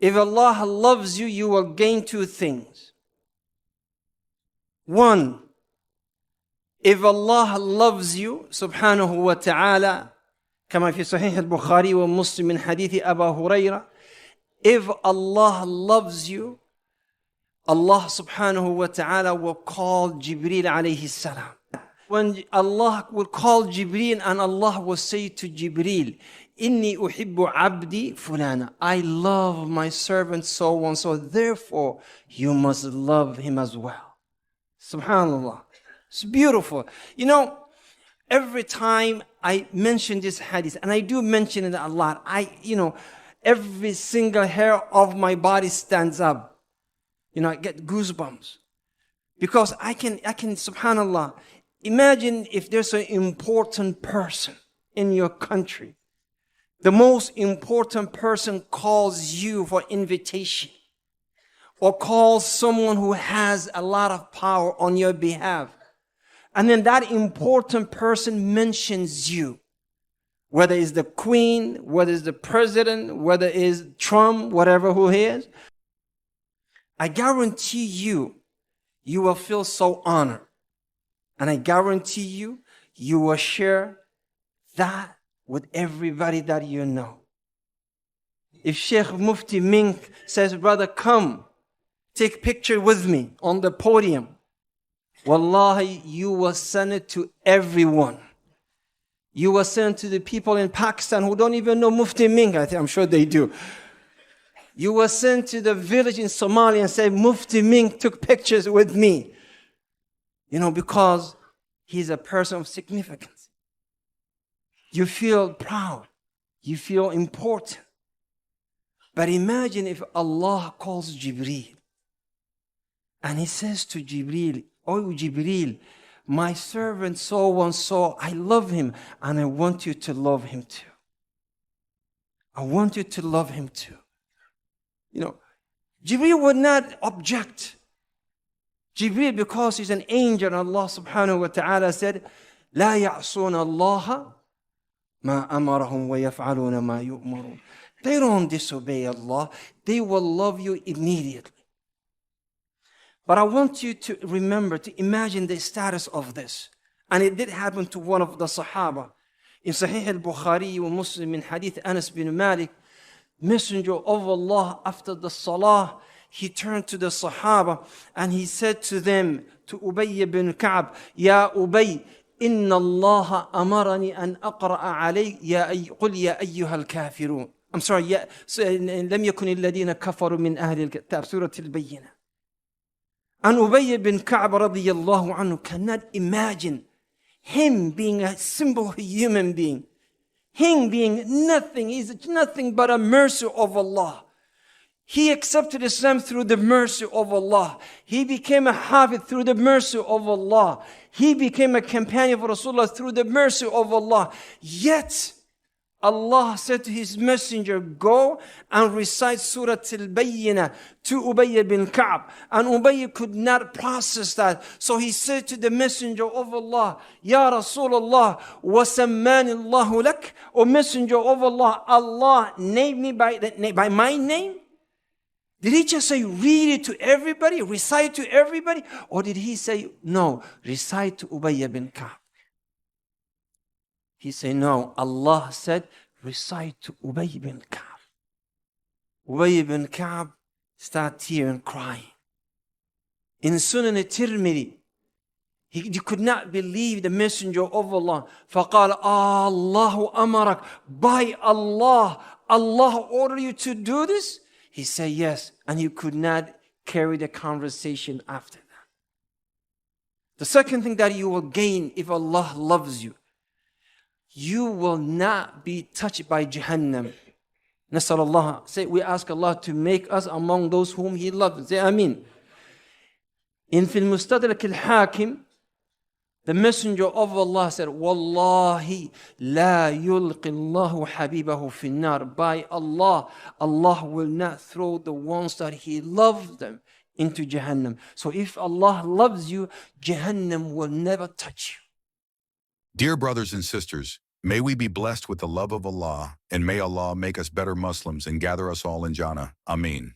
If Allah loves you, you will gain two things. One, if Allah loves you, subhanahu wa ta'ala, كما في صحيح البخاري ومسلم من حديث أبا هريرة, if Allah loves you, Allah subhanahu wa ta'ala will call Jibreel alayhi salam. When Allah will call Jibreel and Allah will say to Jibreel, Inni uhibbu abdi fulana. I love my servant so and so, therefore you must love him as well. Subhanallah. It's beautiful. You know, every time I mention this hadith, and I do mention it a lot, every single hair of my body stands up. I get goosebumps. Because I can, subhanallah, imagine if there's an important person in your country. The most important person calls you for invitation, or calls someone who has a lot of power on your behalf. And then that important person mentions you, whether it's the queen, whether it's the president, whether it's Trump, whatever who he is. I guarantee you will feel so honored. And I guarantee you will share that with everybody that you know. If Sheikh Mufti Mink says, brother, come, take picture with me on the podium, wallahi, you will send it to everyone. You will send it to the people in Pakistan who don't even know Mufti Mink. I'm sure they do. You will send to the village in Somalia and say, Mufti Mink took pictures with me. Because he's a person of significance. You feel proud. You feel important. But imagine if Allah calls Jibreel and he says to Jibreel, oh Jibreel, my servant so and so, I love him and I want you to love him too. I want you to love him too. Jibreel would not object. Jibreel, because he's an angel, Allah subhanahu wa ta'ala said, لا يعصون الله ما أمرهم ويفعلون ما يؤمرون. They don't disobey Allah. They will love you immediately. But I want you to remember, to imagine the status of this. And it did happen to one of the Sahaba. In Sahih al-Bukhari wa Muslim in Hadith Anas bin Malik, Messenger of Allah, after the Salah, he turned to the Sahaba and he said to them, to Ubay bin Ka'b, Ya Ubay, Inna Allah amarani an aqra'a alayk qul ya ayyuha al-kafirun. I'm sorry, لم يكن الذين كفروا من أهل الكتاب, Surah Al-Bayyinah. And Ubay bin Ka'b radiyallahu anhu cannot imagine him being a simple human being. Him being nothing. He's nothing but a mercy of Allah. He accepted Islam through the mercy of Allah. He became a Hafid through the mercy of Allah. He became a companion of Rasulullah through the mercy of Allah. Yet, Allah said to His Messenger, go and recite Surah Al-Bayyinah to Ubay bin Ka'b. And Ubay could not process that. So he said to the Messenger of Allah, Ya Rasulullah, wasammani Allahu lak. O Messenger of Allah, Allah named me by my name? Did He just say, read it to everybody, recite to everybody? Or did He say, no, recite to Ubay bin Ka'b? He said, no, Allah said, recite to Ubay bin Ka'b. Ubay bin Ka'b started tearing, crying. In Sunan al-Tirmidhi, he could not believe the Messenger of Allah. فَقَالَ Allahu amarak. By Allah, Allah ordered you to do this? He said, yes. And he could not carry the conversation after that. The second thing that you will gain if Allah loves you, you will not be touched by Jahannam. Nasal Allah. Say, we ask Allah to make us among those whom He loves. Say Ameen. In Fil Mustadrak al-Hakim, the Messenger of Allah said, Wallahi la yulqi Allahu habibahu fin nar. By Allah, Allah will not throw the ones that He loves them into Jahannam. So if Allah loves you, Jahannam will never touch you. Dear brothers and sisters, May we be blessed with the love of Allah, and may Allah make us better Muslims and gather us all in Jannah. Ameen.